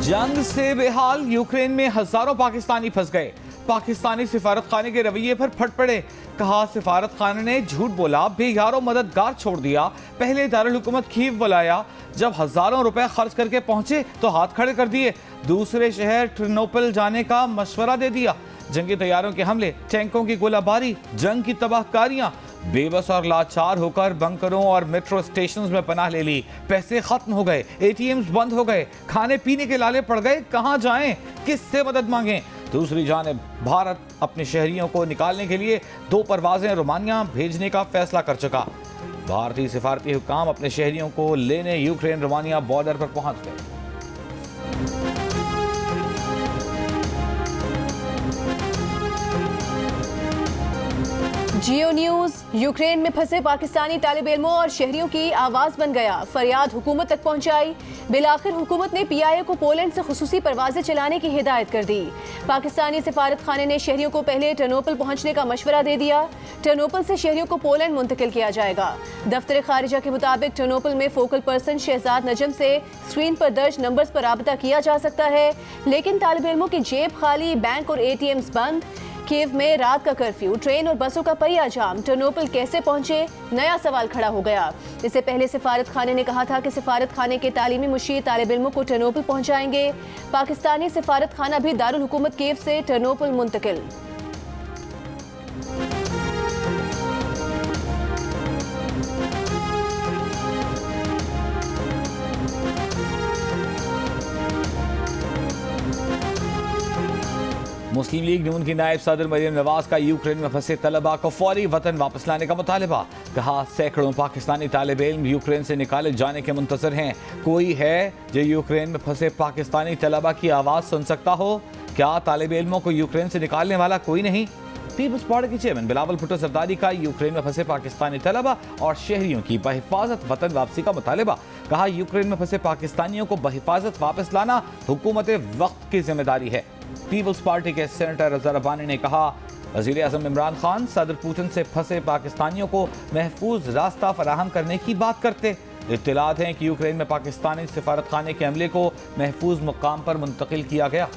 जंग से बेहाल यूक्रेन में हजारों पाकिस्तानी फंस गए। पाकिस्तानी सिफारत खाने के रवैये पर फट पड़े। कहा सिफारत खाने ने झूठ बोला, बेयारो मददगार छोड़ दिया। पहले दारुल हुकूमत कीव बुलाया, जब हजारों रुपए खर्च करके पहुंचे तो हाथ खड़े कर दिए। दूसरे शहर ट्रिनोपल जाने का मशवरा दे दिया। जंगी तैयारों के हमले, टैंकों की गोलाबारी, जंग की तबाहकारियां। बेबस और लाचार होकर बंकरों और मेट्रो स्टेशंस में पनाह ले ली। पैसे खत्म हो गए, एटीएम्स बंद हो गए, खाने पीने के लाले पड़ गए। कहां जाएं, किससे मदद मांगें? दूसरी जानिब भारत अपने शहरियों को निकालने के लिए 2 परवाजें रोमानिया भेजने का फैसला कर चुका। भारतीय सिफारती हुकाम अपने शहरियों को लेने यूक्रेन रोमानिया बॉर्डर पर पहुंच गए। जियो न्यूज यूक्रेन में फंसे पाकिस्तानी तालिब इल्मों और शहरियों की आवाज बन गया। फरियाद हुकूमत तक पहुंचाई। बिलाखिर हुकूमत ने पीआईए को पोलैंड से खुसूसी परवाजें चलाने की हिदायत कर दी। पाकिस्तानी सिफारत खाने ने शहरियों को पहले टर्नोपल पहुंचने का मशवरा दे दिया। टर्नोपल से शहरियों को पोलैंड मुंतकिल किया जाएगा। दफ्तर खारिजा के मुताबिक टर्नोपल में फोकल पर्सन शहजाद नजम से स्क्रीन पर दर्ज नंबर्स पर राबता किया जा सकता है, लेकिन तालिब इल्मों की जेब खाली, बैंक और एटीएम्स बंद। कीव में रात का कर्फ्यू, ट्रेन और बसों का पहिया जाम। टर्नोपल कैसे पहुंचे, नया सवाल खड़ा हो गया। इससे पहले सिफारत खाने ने कहा था कि सिफारत खाने के तालीमी मुशीर तालिब इल्मों को टर्नोपल पहुंचाएंगे। पाकिस्तानी सिफारत खाना भी दारुल हुकूमत कीव से टर्नोपल मुंतकिल। मुस्लिम लीग नून की नायब सदर मरियम नवाज का यूक्रेन में फंसे तलबा को फौरी वतन वापस लाने का मुतालबा। कहा सैकड़ों पाकिस्तानी तालिब इल्म यूक्रेन से निकाले जाने के मुंतजर हैं। कोई है जो यूक्रेन में फंसे पाकिस्तानी तलबा की आवाज़ सुन सकता हो? क्या तालिब इल्मों को यूक्रेन से निकालने वाला कोई नहीं? पीपल्स पार्टी के चेयरमैन बिलावल भुट्टो जरदारी का यूक्रेन में फंसे पाकिस्तानी तलबा और शहरियों की बहिफाजत वतन वापसी का मुतालबा। कहा यूक्रेन में फंसे पाकिस्तानियों को बहिफाजत वापस लाना हुकूमत वक्त की जिम्मेदारी है। पीपल्स पार्टी के सेनेटर रज़ा रब्बानी ने कहा वज़ीर आज़म इमरान खान सदर पुतिन से फंसे पाकिस्तानियों को महफूज रास्ता फराहम करने की बात करते। इत्तलात हैं कि यूक्रेन में पाकिस्तानी सिफारत खाने के अमले को महफूज मुकाम पर मुंतकिल किया गया।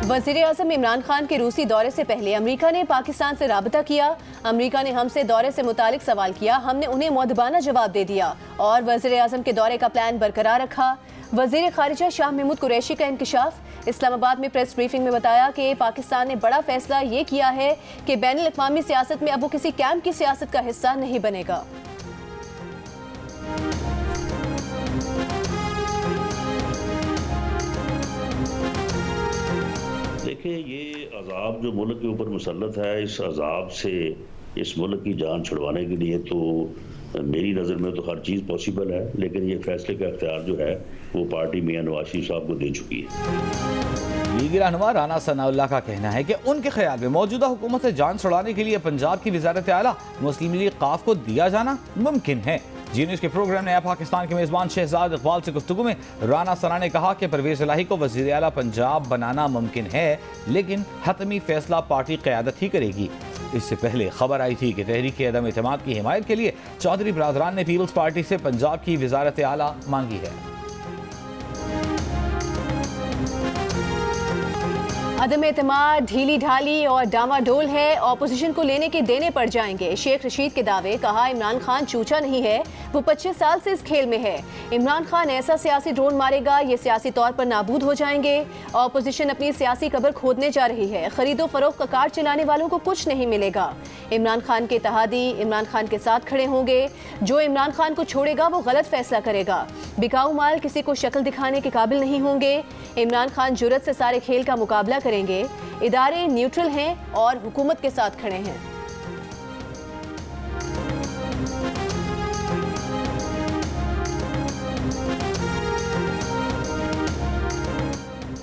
वज़ीर आज़म इमरान खान के रूसी दौरे से पहले अमेरिका ने पाकिस्तान से राबता किया। अमेरिका ने हमसे दौरे से मुतालिक सवाल किया, हमने उन्हें मुअद्दबाना जवाब दे दिया और वज़ीर आज़म के दौरे का प्लान बरकरार रखा। वज़ीर खारिजा शाह महमूद कुरैशी का इंकशाफ। इस्लामाबाद में प्रेस ब्रीफिंग में बताया कि पाकिस्तान ने बड़ा फैसला ये किया है कि बैनुल अक़वामी सियासत में अब वो किसी कैंप की सियासत का हिस्सा नहीं बनेगा। देखिए, ये अजाब जो मुल्क के ऊपर मुसल्लत है, इस अजाब से इस मुल्क की जान छुड़वाने के लिए तो मेरी नज़र में तो हर चीज़ पॉसिबल है, लेकिन ये फैसले का इख्तियार जो है वो पार्टी मियां नवाज शरीफ साहब को दे चुकी है। लीगी रहनुमा राना सनाउल्लाह का कहना है कि उनके ख्याल में मौजूदा हुकूमत से जान छुड़ाने के लिए पंजाब की वज़ारत आला मुस्लिम लीग काफ को दिया जाना मुमकिन है। जी न्यूज़ के प्रोग्राम नया पाकिस्तान के मेज़बान शहजाद इकबाल से गुफ्तगू में राना सना ने कहा कि परवेज़ इलाही को वज़ीर आला पंजाब बनाना मुमकिन है, लेकिन हतमी फैसला पार्टी क़यादत ही करेगी। इससे पहले खबर आई थी कि तहरीक अदम एतमाद की हिमायत के लिए चौधरी बरादरान ने पीपल्स पार्टी से पंजाब की वज़ारत आला मांगी है। अदम एतमाद ढीली ढाली और डामाडोल है, ऑपोजिशन को लेने के देने पड़ जाएंगे। शेख रशीद के दावे। कहा इमरान खान चूचा नहीं है, वो 25 साल से इस खेल में है। इमरान खान ऐसा सियासी ड्रोन मारेगा, ये सियासी तौर पर नाबूद हो जाएंगे। ऑपोजिशन अपनी सियासी कब्र खोदने जा रही है। खरीदो फरोख्त का कार्ड चलाने वालों को कुछ नहीं मिलेगा। इमरान खान के इत्तेहादी इमरान खान के साथ खड़े होंगे। जो इमरान खान को छोड़ेगा वो गलत फैसला करेगा। बिकाऊ माल किसी को शक्ल दिखाने के काबिल नहीं होंगे। इमरान खान जुर्रत से सारे खेल का मुकाबला करेंगे। इदारे न्यूट्रल हैं और हुकूमत के साथ खड़े हैं।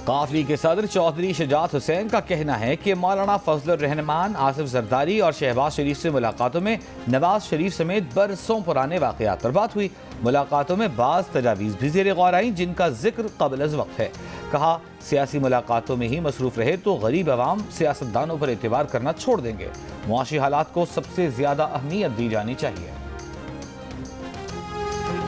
काफ लीग के सदर चौधरी शजात हुसैन का कहना है कि मौलाना फजलुर रहमान, आसिफ जरदारी और शहबाज शरीफ से मुलाकातों में नवाज शरीफ समेत बरसों पुराने वाक़यात पर बात हुई। मुलाकातों में बाज़ तजावीज़ भी ज़ेर गौर आई जिनका जिक्र क़ब्ल अज़ वक्त है। कहा सियासी मुलाकातों में ही मसरूफ रहे तो गरीब अवाम सियासतदानों पर एतबार करना छोड़ देंगे। मुआशी हालात को सबसे ज्यादा अहमियत दी जानी चाहिए।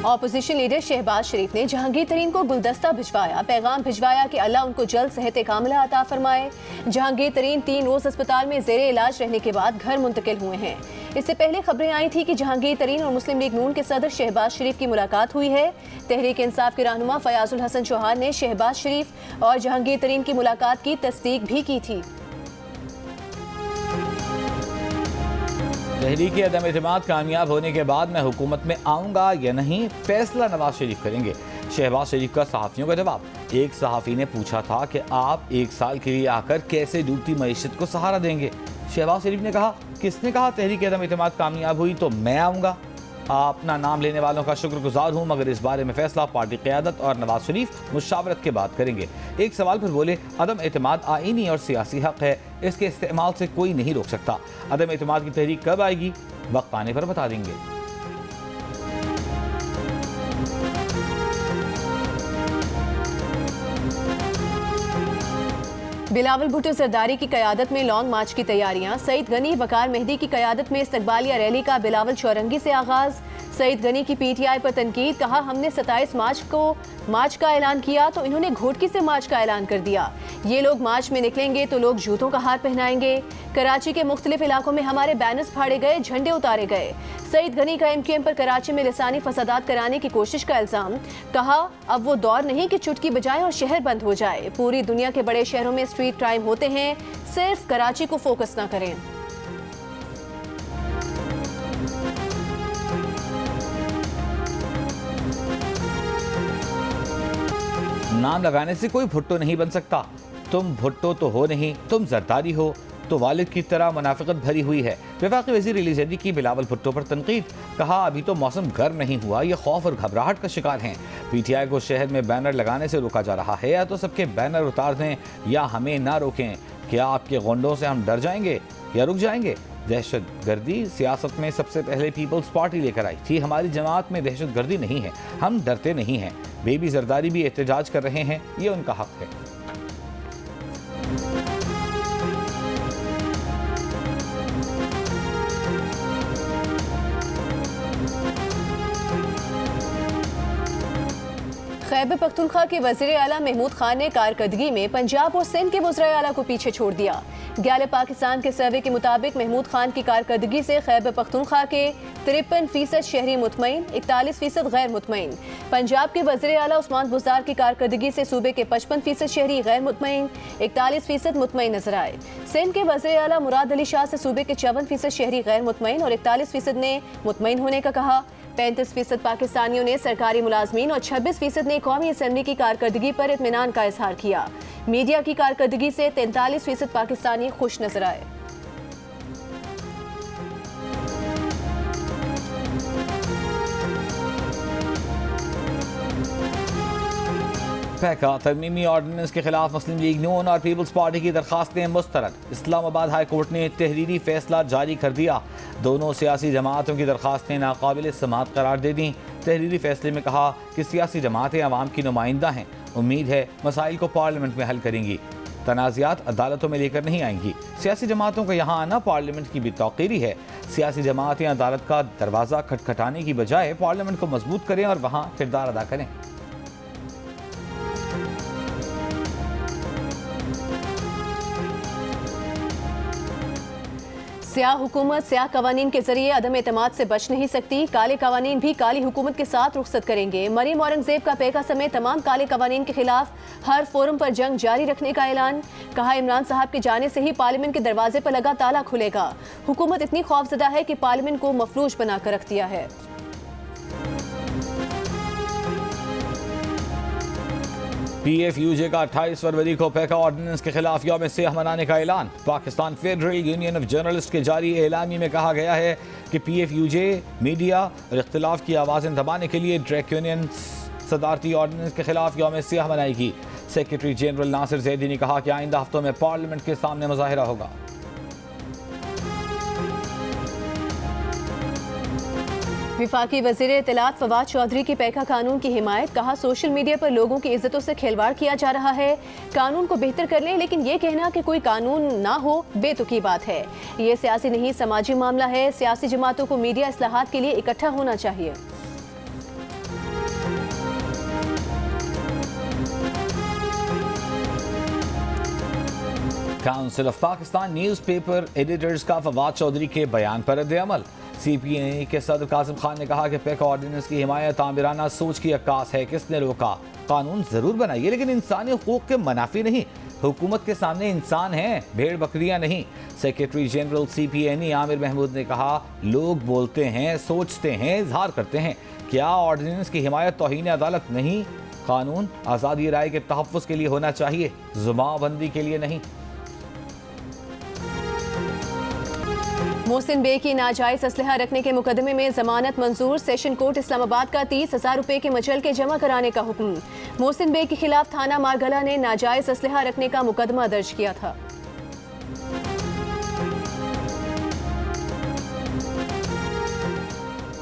ऑपोजिशन लीडर शहबाज शरीफ ने जहांगीर तरीन को गुलदस्ता भिजवाया, पैगाम भिजवाया कि अल्लाह उनको जल्द सेहत कामिला अता फरमाए। जहांगीर तरीन 3 रोज अस्पताल में जेरे इलाज रहने के बाद घर मुंतकिल हुए हैं। इससे पहले खबरें आई थी कि जहांगीर तरीन और मुस्लिम लीग नून के सदर शहबाज शरीफ की मुलाकात हुई है। तहरीक इंसाफ के रहनुमा फयाजुल हसन चौहान ने शहबाज शरीफ और जहांगीर तरीन की मुलाकात की तस्दीक भी की थी। तहरीक अदम एतमाद कामयाब होने के बाद मैं हुकूमत में आऊंगा या नहीं, फैसला नवाज शरीफ करेंगे। शहबाज शरीफ का सहाफ़ियों का जवाब। एक सहाफ़ी ने पूछा था कि आप 1 साल के लिए आकर कैसे डूबती मईशत को सहारा देंगे। शहबाज शरीफ ने कहा, किसने कहा तहरीक अदम एतमाद कामयाब हुई तो मैं आऊँगा। अपना नाम लेने वालों का शुक्रगुजार हूँ, मगर इस बारे में फैसला पार्टी क़यादत और नवाज शरीफ मुशावरत के बाद करेंगे। एक सवाल पर बोले, अदम एतमाद आईनी और सियासी हक है, इसके इस्तेमाल से कोई नहीं रोक सकता। अदम एतमाद की तहरीक कब आएगी, वक्त आने पर बता देंगे। बिलावल भुट्टो जरदारी की क़यादत में लॉन्ग मार्च की तैयारियां। सईद गनी वकार मेहदी की क़यादत में इस्तकबालिया रैली का बिलावल चौरंगी से आगाज। सईद गनी की पीटीआई पर तनकीद, कहा हमने 27 मार्च को मार्च का ऐलान किया तो इन्होंने घोटकी से मार्च का ऐलान कर दिया। ये लोग मार्च में निकलेंगे तो लोग जूतों का हार पहनाएंगे। कराची के मुख्तलिफ इलाकों में हमारे बैनर्स फाड़े गए, झंडे उतारे गए। सईद गनी का एमक्यूएम पर कराची में लिसानी फसादात कराने की कोशिश का इल्जाम, कहा अब वो दौर नहीं कि चुटकी बजाएं और शहर बंद हो जाए। पूरी दुनिया के बड़े शहरों में स्ट्रीट क्राइम होते हैं, सिर्फ कराची को फोकस ना करें। नाम लगाने से कोई भुट्टो नहीं बन सकता। तुम भुट्टो तो हो नहीं, तुम जरदारी हो तो वालिद की तरह मुनाफिकत भरी हुई है। वफाकी वज़ीर अली ज़ैदी की बिलावल भुट्टो पर तनकीद, कहा अभी तो मौसम गर्म नहीं हुआ, ये खौफ और घबराहट का शिकार हैं। पीटीआई को शहर में बैनर लगाने से रोका जा रहा है, या तो सबके बैनर उतार दें या हमें ना रोकें। क्या आपके गोंडों से हम डर जाएंगे या रुक जाएंगे? दहशत गर्दी सियासत में सबसे पहले पीपल्स पार्टी लेकर आई थी। हमारी जमात में दहशत गर्दी नहीं है, हम डरते नहीं हैं। बेबी जरदारी भी एहतजाज कर रहे हैं, ये उनका हक है। खैबर पख्तूनख्वा के वज़ीर आला महमूद खान ने कारकर्दगी में पंजाब और सिंध के वज़ीर आला को पीछे छोड़ दिया। गैलप पाकिस्तान के सर्वे के मुताबिक महमूद खान की कारकर्दगी से खैबर पख्तूनख्वा के 53% शहरी मुतमईन, 41% गैर मुतमईन। पंजाब के वज़ीर आला उस्मान बुज़दार की कारकर्दगी से सूबे के 55% शहरी गैर मुतमईन, 41% मुतमईन नजर आए। सिंध के वज़ीर आला मुराद अली शाह से सूबे के 54% शहरी गैर मुतमईन और 41% ने मुतमईन होने का कहा। 35% पाकिस्तानियों ने सरकारी मुलाजमीन और 26% ने कौमी असम्बली की कारकर्दगी पर इत्मीनान का इजहार किया। मीडिया की कारकर्दगी से 43% पाकिस्तानी खुश नजर आए। पैका तरमीमी ऑर्डिनेंस के खिलाफ मुस्लिम लीग नून और पीपल्स पार्टी की दरखास्तें मुस्तरद। इस्लामाबाद हाई कोर्ट ने तहरीरी फैसला जारी कर दिया। दोनों सियासी जमातों की दरखास्तें नाकाबिल समाअत करार दे दी। तहरीरी फैसले में कहा कि सियासी जमातें अवाम की नुमाइंदा हैं, उम्मीद है मसाइल को पार्लियामेंट में हल करेंगी, तनाज़ात अदालतों में लेकर नहीं आएंगी। सियासी जमातों का यहाँ आना पार्लियामेंट की भी तौक़ीरी है। सियासी जमातें अदालत का दरवाज़ा खटखटाने की बजाय पार्लियामेंट को मजबूत करें और वहाँ किरदार अदा करें। स्याह हुकूमत स्याह कवानीन के जरिए अदम एतमाद से बच नहीं सकती। काले कवानीन भी काली हुकूमत के साथ रुखसत करेंगे। मरीम औरंगजेब का पैका समेत तमाम काले कवानीन के खिलाफ हर फोरम पर जंग जारी रखने का ऐलान। कहा इमरान साहब के जाने से ही पार्लियामेंट के दरवाजे पर लगा ताला खुलेगा। हुकूमत इतनी खौफजदा है कि पार्लियामेंट को मफलूज बनाकर रख दिया है। PFUJ का 28 फरवरी को पैका ऑर्डिनेंस के खिलाफ यौम सियाह मनाने का ऐलान। Pakistan federal union of journalist के जारी एलामी में कहा गया है कि PFUJ मीडिया और इख्तिलाफ की आवाज़ें दबाने के लिए ड्रैकोनियन सदारती ऑर्डिनेंस के खिलाफ यौम सियाह मनाएगी। सेक्रेटरी जनरल नासिर जैदी ने कहा कि आइंदा हफ्तों में पार्लियामेंट के सामने मुजाहिरा होगा। विफाकी वज़ीर इत्तलात फवाद चौधरी की पैका कानून की हिमायत, कहा सोशल मीडिया पर लोगों की इज्जतों से खिलवाड़ किया जा रहा है। कानून को बेहतर कर लें, लेकिन ये कहना कि कोई कानून ना हो बेतुकी बात है। ये सियासी नहीं समाजी मामला है। सियासी जमातों को मीडिया इस्लाहात के लिए इकट्ठा होना चाहिए। Council of Pakistan newspaper editors का फवाद चौधरी के बयान पर रद्द-ए-अमल। CPA के सदर कासिम खान ने कहा कि पैक ऑर्डिनेंस की हिमायत आमिराना सोच की अक्कास है। किसने रोका? कानून जरूर बनाइए, लेकिन इंसानी हुकूक के मुनाफी नहीं। हुकूमत के सामने इंसान हैं, भेड़ बकरियां नहीं। Secretary general CPNE Amir Mahmood ने कहा, लोग बोलते हैं, सोचते हैं, इजहार करते हैं। क्या ऑर्डिनेंस की हिमायत तौहीन अदालत नहीं? कानून आज़ादी राय के तहफ़्फ़ुज़ के लिए होना चाहिए, जुबानबंदी के लिए नहीं। मोहसिन बे की नाजायज असलहा रखने के मुकदमे में जमानत मंजूर। सेशन कोर्ट इस्लामाबाद का 30,000 रुपए के मचलके जमा कराने का हुक्म। मोहसिन बे के खिलाफ थाना मारगला ने नाजायज असलहा रखने का मुकदमा दर्ज किया था।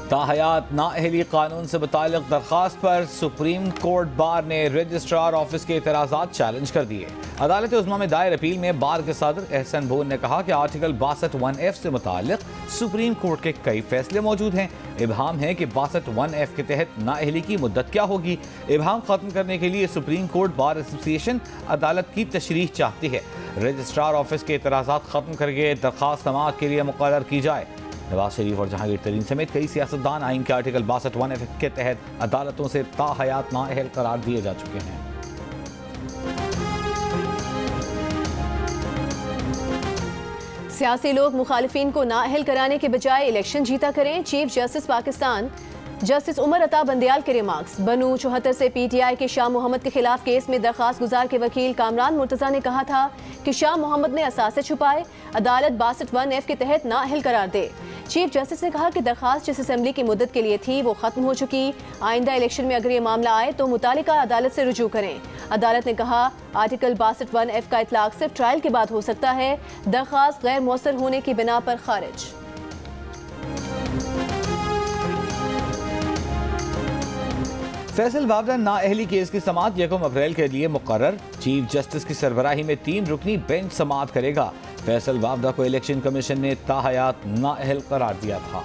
ताहयात नाअहली कानून से मुताल्लिक दरखास्त पर सुप्रीम कोर्ट बार ने रजिस्ट्रार ऑफिस के एतराज़ात चैलेंज कर दिए। अदालत उज़्मा में दायर अपील में बार के सदर एहसन बोन ने कहा कि आर्टिकल 62(1)(f) से मुताल्लिक सुप्रीम कोर्ट के कई फैसले मौजूद हैं। इब्हाम है कि 62(1)(f) के तहत नाअहली की मुद्दत क्या होगी। इब्हाम खत्म करने के लिए सुप्रीम कोर्ट बार एसोसिएशन अदालत की तशरीह चाहती है। रजिस्ट्रार ऑफिस के एतराज़ात खत्म करके दरखास्त समाअत के लिए मुक़र्रर की जाए। नवाज शरीफ और जहांगीर तरीन समेत कई सियासतदान आइन के आर्टिकल 62(1)(f) के तहत अदालतों से ताहयात नाअहल करार दिए जा चुके हैं। सियासी लोग मुखालिफिन को नाअहल कराने के बजाय इलेक्शन जीता करें। Chief justice Pakistan justice Umar Ata Bandial के रिमार्क्स। बनू 74 से PTI के शाह मोहम्मद के खिलाफ केस में दरखास्त गुजार के वकील कामरान मुर्तजा ने कहा था कि शाह मोहम्मद ने असासे छुपाए, अदालत 62(1)(f) के तहत नाअहल करार दे। चीफ जस्टिस ने कहा कि दरखास्त जिस असम्बली की मुद्दत के लिए थी वो खत्म हो चुकी। आइंदा इलेक्शन में अगर ये मामला आए तो मुतालिका अदालत से रुजू करें। अदालत ने कहा आर्टिकल 62(1)(f) का इतलाक सिर्फ ट्रायल के बाद हो सकता है। दरखास्त गैर मौसर होने की बिना पर खारिज। फैसल वावड़ा नाअहली केस की समाअत 1 अप्रैल के लिए मुकर्रर। चीफ जस्टिस की सरबराही में 3 रुकनी बेंच समाअत करेगा। फैसल वावड़ा को इलेक्शन कमीशन ने ताहयात नाअहल करार दिया था।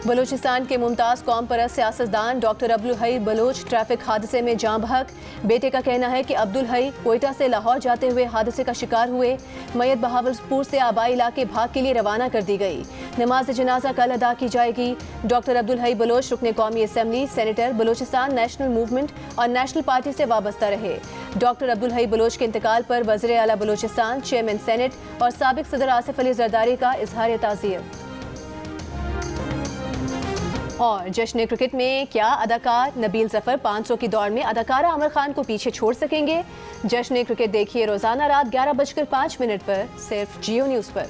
बलूचिस्तान के मुमताज़ कौम परस्त सियासतदान डॉक्टर अब्दुल हई बलोच ट्रैफिक हादसे में जाँ बहक। बेटे का कहना है कि अब्दुल हई कोयटा से लाहौर जाते हुए हादसे का शिकार हुए। मयत बहावलपुर से आबाई इलाके भाग के लिए रवाना कर दी गई। नमाज जनाजा कल अदा की जाएगी। डॉक्टर अब्दुल हई बलोच रुकने कौमी assembly, senator, Balochistan national movement और नेशनल पार्टी से वाबस्ता रहे। डॉक्टर अब्दुल हई बलोच के इंतकाल पर वज़ीर आला बलूचिस्तान, चेयरमैन सेनेट और साबिक सदर आसिफ अली जरदारी का इजहार ताज़ियत। और जश्न क्रिकेट में क्या अदाकार नबील जफर 500 की दौड़ में अदाकारा आमिर खान को पीछे छोड़ सकेंगे? जश्न क्रिकेट देखिए रोजाना रात 11:05 पर सिर्फ जियो न्यूज़ पर।